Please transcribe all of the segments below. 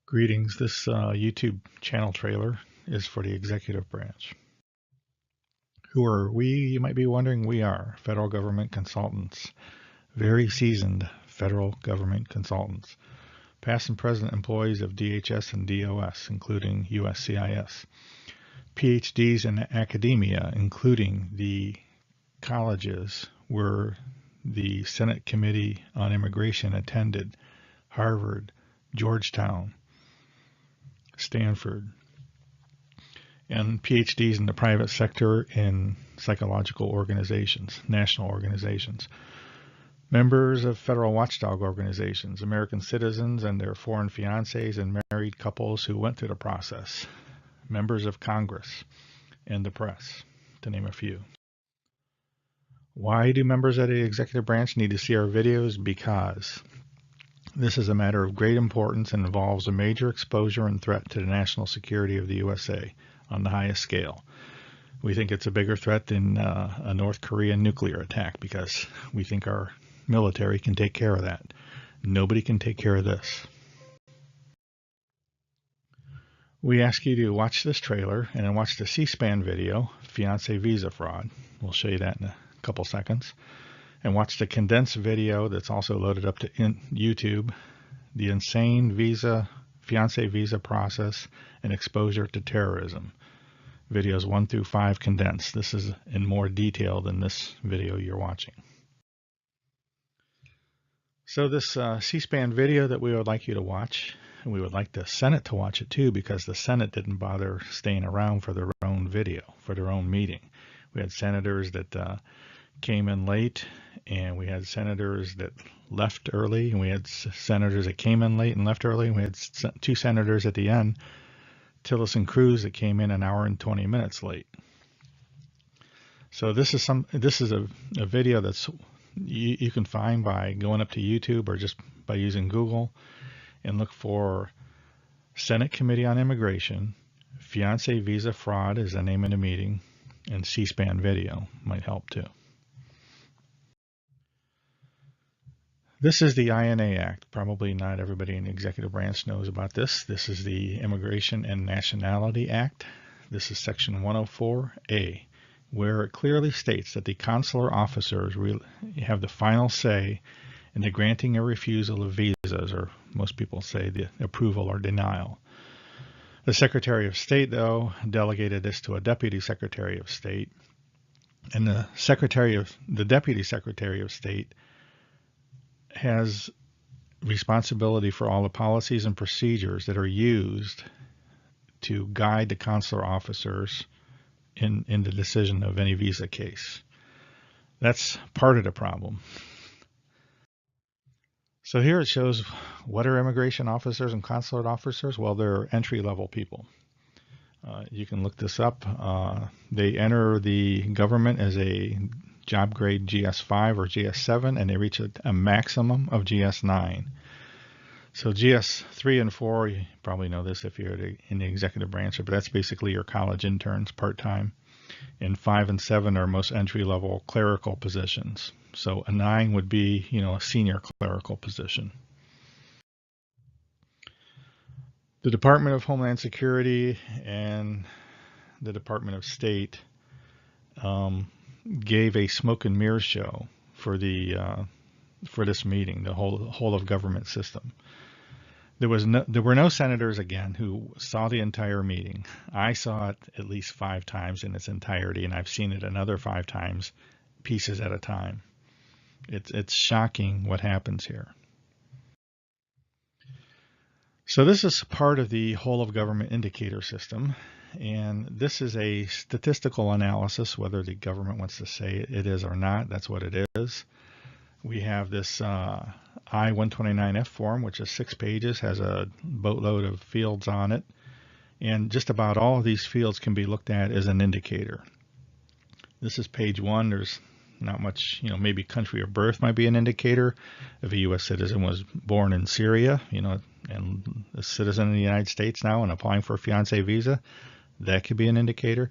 Greetings. This YouTube channel trailer is for the executive branch. Who are we? You might be wondering. We are federal government consultants, very seasoned federal government consultants, past and present employees of DHS and DOS, including USCIS, PhDs in academia, including the colleges where the Senate Committee on Immigration attended: Harvard, Georgetown, Stanford, and PhDs in the private sector in psychological organizations, national organizations, members of federal watchdog organizations, American citizens and their foreign fiancés and married couples who went through the process, members of Congress, and the press, to name a few. Why do members of the executive branch need to see our videos? Because this is a matter of great importance and involves a major exposure and threat to the national security of the USA on the highest scale. We think it's a bigger threat than a North Korean nuclear attack because we think our military can take care of that. Nobody can take care of this. We ask you to watch this trailer and then watch the C-SPAN video, Fiancé Visa Fraud. We'll show you that in a couple seconds. And watch the condensed video that's also loaded up to YouTube, the insane fiancé visa process and exposure to terrorism. Videos 1 through 5 condensed. This is in more detail than this video you're watching. So this C-SPAN video that we would like you to watch, and we would like the Senate to watch it too, because the Senate didn't bother staying around for their own video, for their own meeting. We had senators that came in late, and we had senators that left early, and we had senators that came in late and left early, and we had two senators at the end, Tillis and Cruz, that came in an hour and 20 minutes late. So this is a video that's you can find by going up to YouTube or just by using Google and look for Senate Committee on Immigration, Fiancé Visa Fraud is the name of the meeting, and C-SPAN video might help too. This is the INA Act. Probably not everybody in the executive branch knows about this. This is the Immigration and Nationality Act. This is Section 104A, where it clearly states that the consular officers have the final say in the granting or refusal of visas, or most people say the approval or denial. The Secretary of State, though, delegated this to a Deputy Secretary of State, and the Deputy Secretary of State has responsibility for all the policies and procedures that are used to guide the consular officers in the decision of any visa case. That's part of the problem. So here it shows what are immigration officers and consulate officers. Well, they're entry-level people. You can look this up. They enter the government as a job grade GS5 or GS7, and they reach a maximum of GS9. So GS3 and 4, you probably know this if you're in the executive branch, but that's basically your college interns part-time. And 5 and 7 are most entry-level clerical positions. So a 9 would be, a senior clerical position. The Department of Homeland Security and the Department of State gave a smoke and mirror show for this meeting, the whole of government system. There were no senators again who saw the entire meeting. I saw it at least 5 times in its entirety, and I've seen it another 5 times, pieces at a time. It's shocking what happens here. So this is part of the whole of government indicator system, and this is a statistical analysis, whether the government wants to say it is or not. That's what it is. We have this I-129F form, which is 6 pages, has a boatload of fields on it, and just about all of these fields can be looked at as an indicator. This is page 1. There's not much, maybe country of birth might be an indicator. If a U.S. citizen was born in Syria, and a citizen in the United States now and applying for a fiancé visa, that could be an indicator.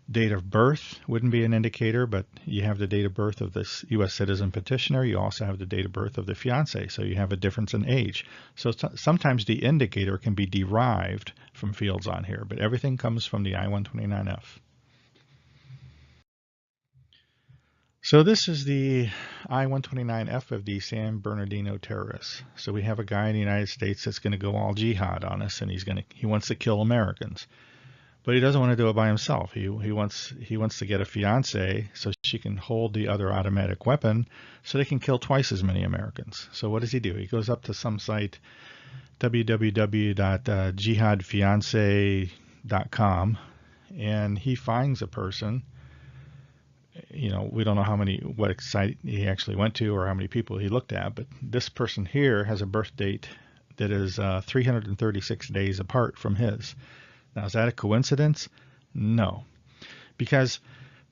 Date of birth wouldn't be an indicator, but you have the date of birth of this US Citizen Petitioner. You also have the date of birth of the fiancé, so you have a difference in age. So sometimes the indicator can be derived from fields on here, but everything comes from the I-129F. So this is the I-129F of the San Bernardino terrorists. So we have a guy in the United States that's going to go all jihad on us, and he wants to kill Americans. But he doesn't want to do it by himself. He wants to get a fiancé so she can hold the other automatic weapon so they can kill twice as many Americans. So what does he do? He goes up to some site, www.jihadfiance.com, and he finds a person. We don't know what site he actually went to or how many people he looked at, but this person here has a birth date that is 336 days apart from his. Now, is that a coincidence? No, because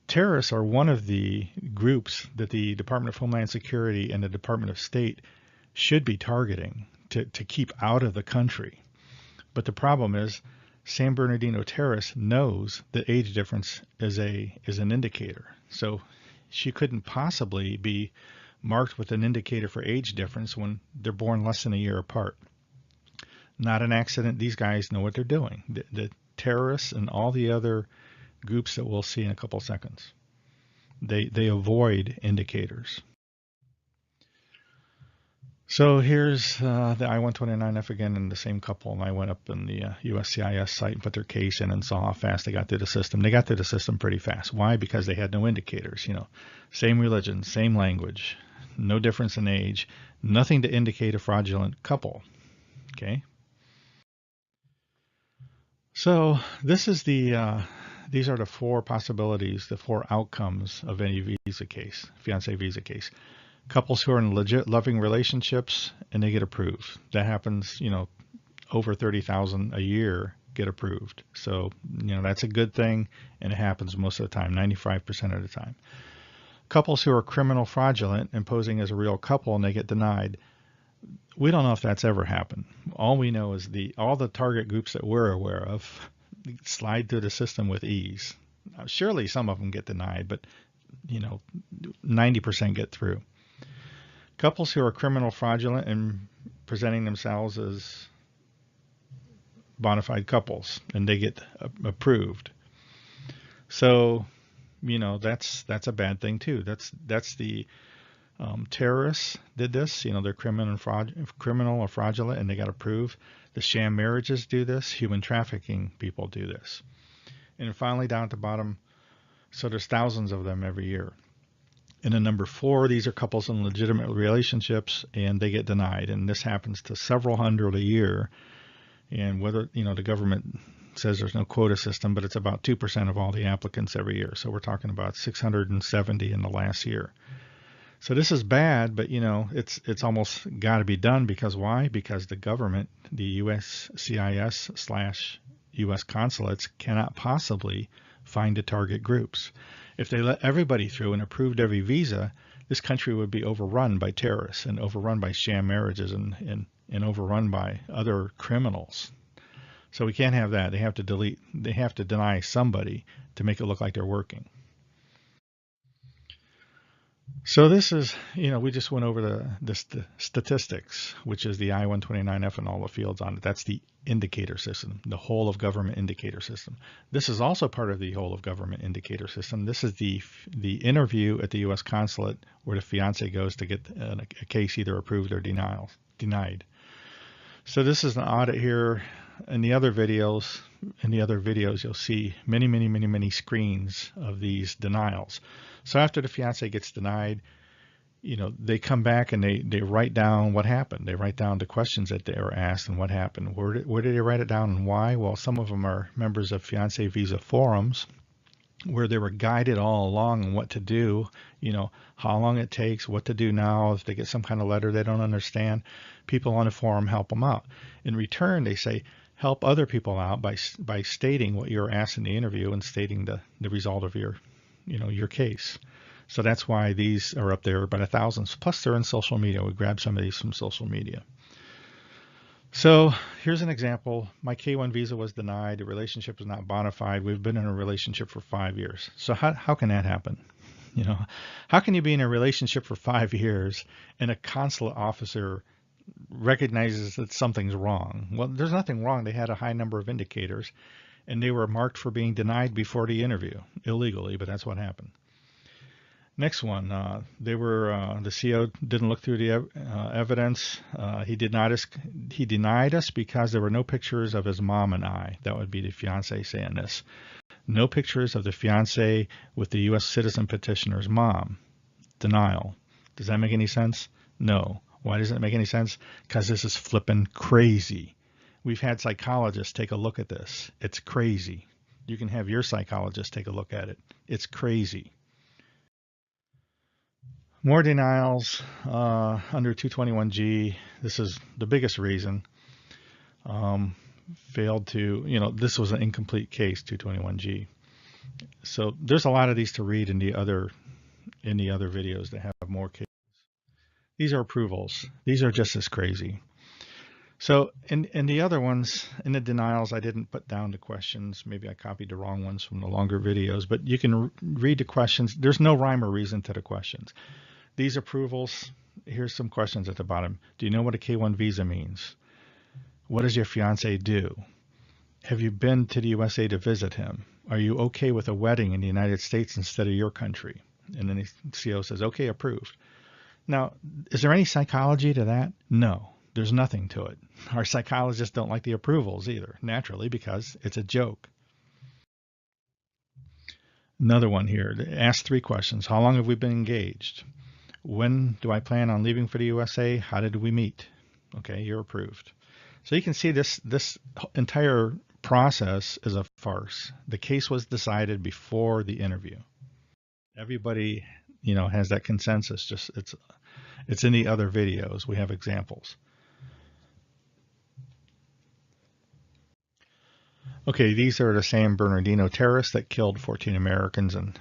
terrorists are one of the groups that the Department of Homeland Security and the Department of State should be targeting to keep out of the country. But the problem is San Bernardino terrorist knows that age difference is an indicator. So she couldn't possibly be marked with an indicator for age difference when they're born less than a year apart. Not an accident. These guys know what they're doing. The terrorists and all the other groups that we'll see in a couple seconds, they avoid indicators. So here's the I-129F again, and the same couple. And I went up in the USCIS site and put their case in and saw how fast they got through the system. They got through the system pretty fast. Why? Because they had no indicators. Same religion, same language, no difference in age, nothing to indicate a fraudulent couple. Okay. So this is these are the four possibilities, the four outcomes of any visa case, fiancé visa case. Couples who are in legit loving relationships and they get approved. That happens, over 30,000 a year get approved. So, that's a good thing, and it happens most of the time, 95% of the time. Couples who are criminal fraudulent and posing as a real couple and they get denied. We don't know if that's ever happened. All we know is all the target groups that we're aware of slide through the system with ease. Now, surely some of them get denied, but 90% get through. Couples who are criminal fraudulent and presenting themselves as bona fide couples, and they get approved. So, that's a bad thing too. That's the terrorists did this. They're criminal or fraudulent, and they got approved. The Sham Marriages do this. Human trafficking people do this. And finally, down at the bottom, so there's thousands of them every year. And then number 4, these are couples in legitimate relationships, and they get denied. And this happens to several hundred a year. And whether, the government says there's no quota system, but it's about 2% of all the applicants every year. So we're talking about 670 in the last year. So this is bad, but it's almost got to be done, because why? Because the government, the USCIS/US Consulates, cannot possibly find the target groups. If they let everybody through and approved every visa, this country would be overrun by terrorists and overrun by sham marriages and overrun by other criminals. So we can't have that. They have to deny somebody to make it look like they're working. So this is, we just went over the statistics, which is the I-129F and all the fields on it. That's the indicator system, the whole of government indicator system. This is also part of the whole of government indicator system. This is the interview at the U.S. consulate where the fiancé goes to get a case either approved or denied. So this is an audit here. In the other videos, you'll see many screens of these denials. So after the fiancé gets denied, they come back and they write down what happened. They write down the questions that they were asked and what happened. Where did they write it down and why? Well, some of them are members of fiancé visa forums where they were guided all along on what to do, how long it takes, what to do now. If they get some kind of letter they don't understand, people on the forum help them out. In return, they say, help other people out by stating what you're asked in the interview and stating the result of your case. So that's why these are up there about 1,000. Plus they're in social media. We grabbed some of these from social media. So here's an example. My K-1 visa was denied. The relationship is not bona fide. We've been in a relationship for 5 years. So how can that happen? You know, how can you be in a relationship for 5 years and a consulate officer recognizes that something's wrong? Well, there's nothing wrong. They had a high number of indicators, and they were marked for being denied before the interview, illegally, but that's what happened. Next one, the CO didn't look through the evidence. He denied us because there were no pictures of his mom and I. That would be the fiance saying this. No pictures of the fiance with the US Citizen Petitioners' mom. Denial. Does that make any sense? No. Why doesn't it make any sense? Because this is flippin' crazy. We've had psychologists take a look at this. It's crazy. You can have your psychologist take a look at it. It's crazy. More denials under 221G. This is the biggest reason. Failed to, this was an incomplete case, 221G. So there's a lot of these to read in the other videos that have more cases. These are approvals. These are just as crazy. So in the other ones, in the denials, I didn't put down the questions. Maybe I copied the wrong ones from the longer videos, but you can read the questions. There's no rhyme or reason to the questions. These approvals, here's some questions at the bottom. Do you know what a K-1 visa means? What does your fiance do? Have you been to the USA to visit him? Are you okay with a wedding in the United States instead of your country? And then the CO says, okay, approved. Now, is there any psychology to that? No, there's nothing to it. Our psychologists don't like the approvals either, naturally, because it's a joke. Another one here, ask 3 questions. How long have we been engaged? When do I plan on leaving for the USA? How did we meet? Okay, you're approved. So you can see this entire process is a farce. The case was decided before the interview. Everybody, has that consensus. Just it's in the other videos. We have examples. Okay, these are the San Bernardino terrorists that killed 14 Americans and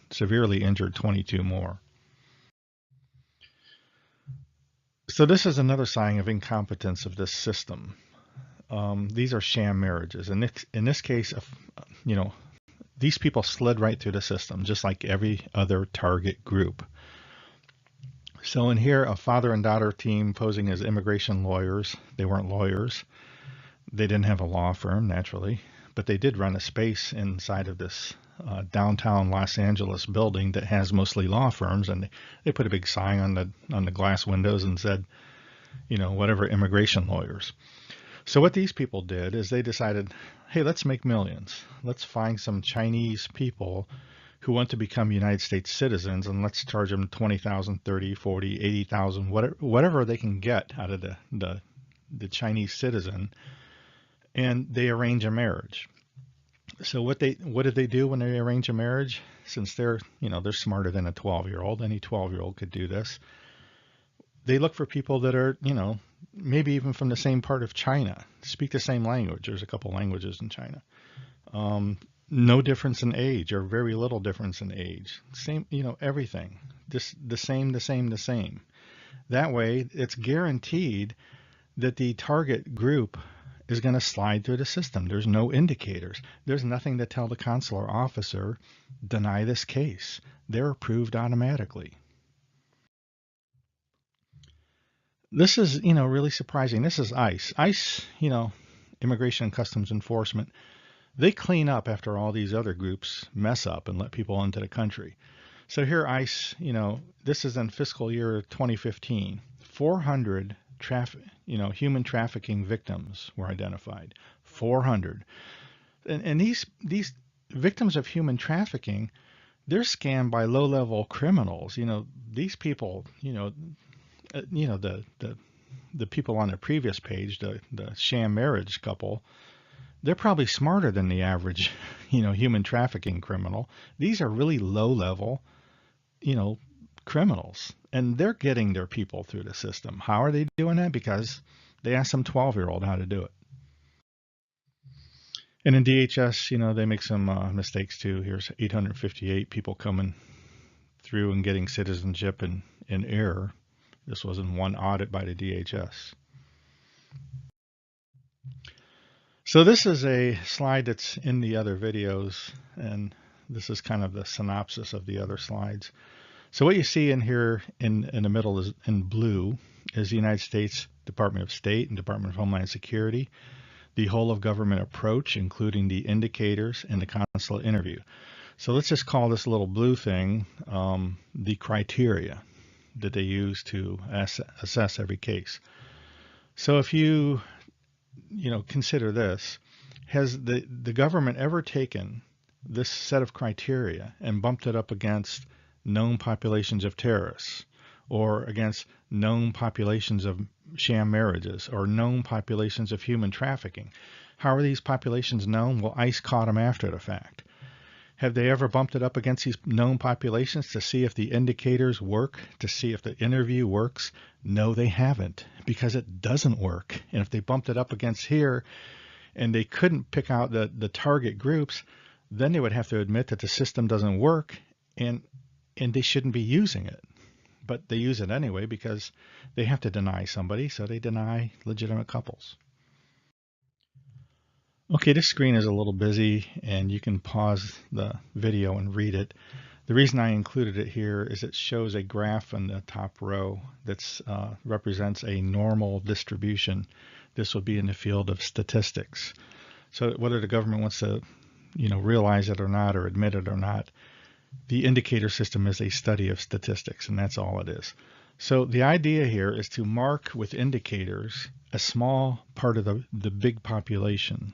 severely injured 22 more. So this is another sign of incompetence of this system. These are sham marriages. And in this case, these people slid right through the system, just like every other target group. So in here, a father and daughter team posing as immigration lawyers. They weren't lawyers. They didn't have a law firm, naturally, but they did run a space inside of this downtown Los Angeles building that has mostly law firms, and they put a big sign on the glass windows and said, whatever, immigration lawyers. So what these people did is they decided, hey, let's make millions. Let's find some Chinese people who want to become United States citizens, and let's charge them $20,000, $30,000, $40,000, $80,000, whatever they can get out of the Chinese citizen, and they arrange a marriage. So what did they do when they arrange a marriage? Since they're smarter than a 12-year-old, any 12-year-old could do this. They look for people that are, maybe even from the same part of China, speak the same language. There's a couple languages in China. No difference in age, or very little difference in age. Same, everything. Just the same. That way, it's guaranteed that the target group is going to slide through the system. There's no indicators. There's nothing to tell the consular officer, deny this case. They're approved automatically. This is, really surprising. This is ICE. ICE, Immigration and Customs Enforcement, they clean up after all these other groups mess up and let people into the country. So here ICE, this is in fiscal year 2015, 400 human trafficking victims were identified. 400. And these victims of human trafficking, they're scammed by low-level criminals. These people, the people on the previous page, the sham marriage couple, they're probably smarter than the average, human trafficking criminal. These are really low-level, criminals, and they're getting their people through the system. How are they doing that? Because they asked some 12-year-old how to do it. And in DHS, they make some mistakes too. Here's 858 people coming through and getting citizenship in error. This was in one audit by the DHS. So this is a slide that's in the other videos, and this is kind of the synopsis of the other slides. So what you see in here in the middle is in blue is the United States Department of State and Department of Homeland Security, the whole of government approach, including the indicators and the consulate interview. So let's just call this little blue thing the criteria that they use to assess every case. So if you consider this, has the government ever taken this set of criteria and bumped it up against known populations of terrorists, or against known populations of sham marriages, or known populations of human trafficking? How are these populations known? Well, ICE caught them after the fact. Have they ever bumped it up against these known populations to see if the indicators work, to see if the interview works? No, they haven't, because it doesn't work. And if they bumped it up against here and they couldn't pick out the target groups, then they would have to admit that the system doesn't work, and they shouldn't be using it. But they use it anyway because they have to deny somebody, so they deny legitimate couples. Okay, this screen is a little busy, and you can pause the video and read it. The reason I included it here is it shows a graph in the top row that represents a normal distribution. This will be in the field of statistics. So whether the government wants to, realize it or not, or admit it or not, the indicator system is a study of statistics, and that's all it is. So the idea here is to mark with indicators a small part of the big population,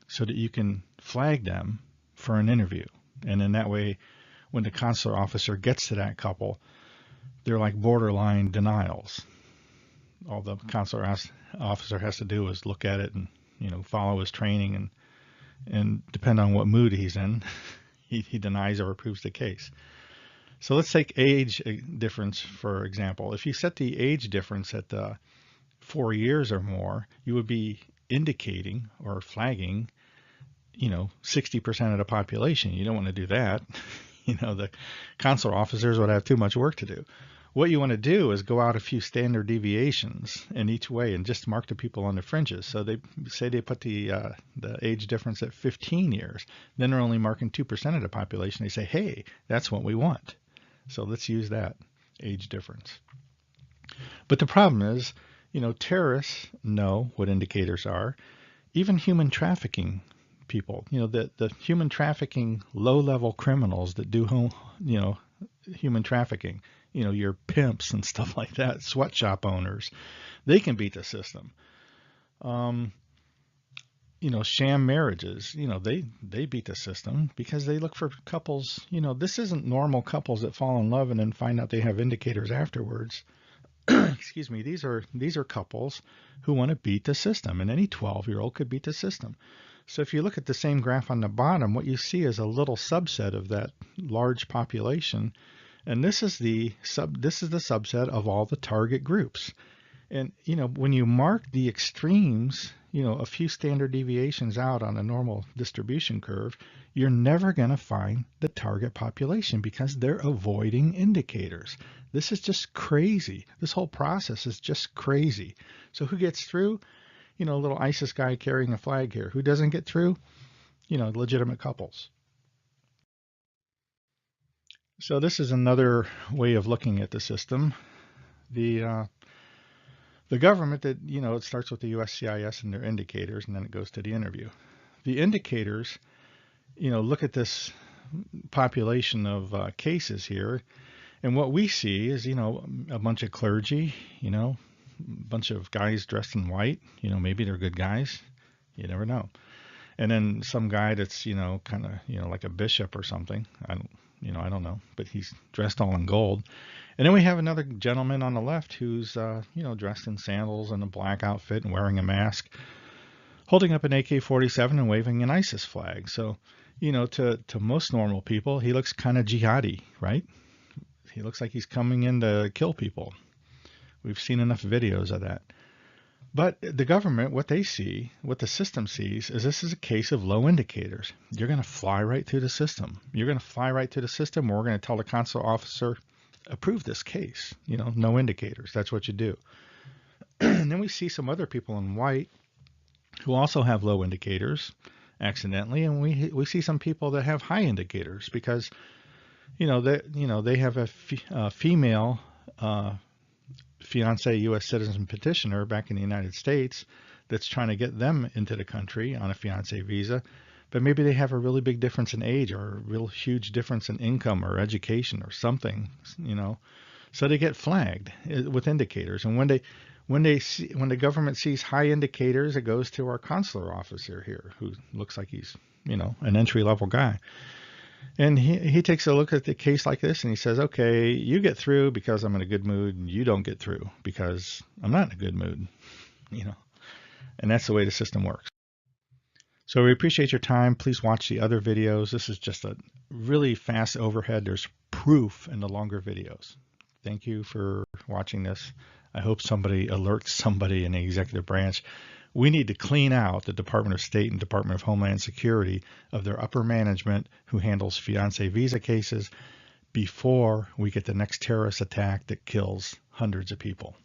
so that you can flag them for an interview. And in that way, when the consular officer gets to that couple, they're like borderline denials. All the consular officer has to do is look at it and follow his training, and depend on what mood he's in, he denies or approves the case. So let's take age difference, for example. If you set the age difference at 4 years or more, you would be indicating or flagging 60% of the population. You don't want to do that. The consular officers would have too much work to do. What you want to do is go out a few standard deviations in each way and just mark the people on the fringes. So they say they put the age difference at 15 years. Then they're only marking 2% of the population. They say, hey, that's what we want. So let's use that age difference. But the problem is, terrorists know what indicators are. Even human trafficking people, the human trafficking low-level criminals that do human trafficking, your pimps and stuff like that, sweatshop owners, they can beat the system. Sham marriages, they beat the system because they look for couples. This isn't normal couples that fall in love and then find out they have indicators afterwards. Excuse me. These are couples who want to beat the system, and any 12-year-old could beat the system. So if you look at the same graph on the bottom, what you see is a little subset of that large population, and this is the subset of all the target groups. And when you mark the extremes, a few standard deviations out on a normal distribution curve, you're never going to find the target population because they're avoiding indicators. This is just crazy. This whole process is just crazy. So who gets through? A little ISIS guy carrying a flag here. Who doesn't get through? Legitimate couples. So this is another way of looking at the system. The government, that it starts with the USCIS and their indicators, and then it goes to the interview. The indicators, look at this population of cases here, and what we see is a bunch of clergy, a bunch of guys dressed in white. Maybe they're good guys. You never know. And then some guy that's kind of like a bishop or something. I don't know, but he's dressed all in gold. And then we have another gentleman on the left who's dressed in sandals and a black outfit and wearing a mask, holding up an AK-47 and waving an ISIS flag. So to most normal people, he looks kind of jihadi, right? He looks like he's coming in to kill people. We've seen enough videos of that. But the government, what they see, what the system sees, is this is a case of low indicators. You're going to fly right through the system. You're going to fly right through the system. We're going to tell the consular officer, approve this case. No indicators. That's what you do. And then we see some other people in white who also have low indicators accidentally, and we see some people that have high indicators because they have a female fiancé U.S. Citizen petitioner back in the United States that's trying to get them into the country on a fiancé visa, but maybe they have a really big difference in age or a real huge difference in income or education or something, so they get flagged with indicators. And when the government sees high indicators, it goes to our consular officer here, who looks like he's an entry-level guy. And he takes a look at the case like this and he says, okay, you get through because I'm in a good mood, and you don't get through because I'm not in a good mood, and that's the way the system works. So we appreciate your time. Please watch the other videos. This is just a really fast overhead. There's proof in the longer videos. Thank you for watching this. I hope somebody alerts somebody in the executive branch. We need to clean out the Department of State and Department of Homeland Security of their upper management who handles fiancé visa cases before we get the next terrorist attack that kills hundreds of people.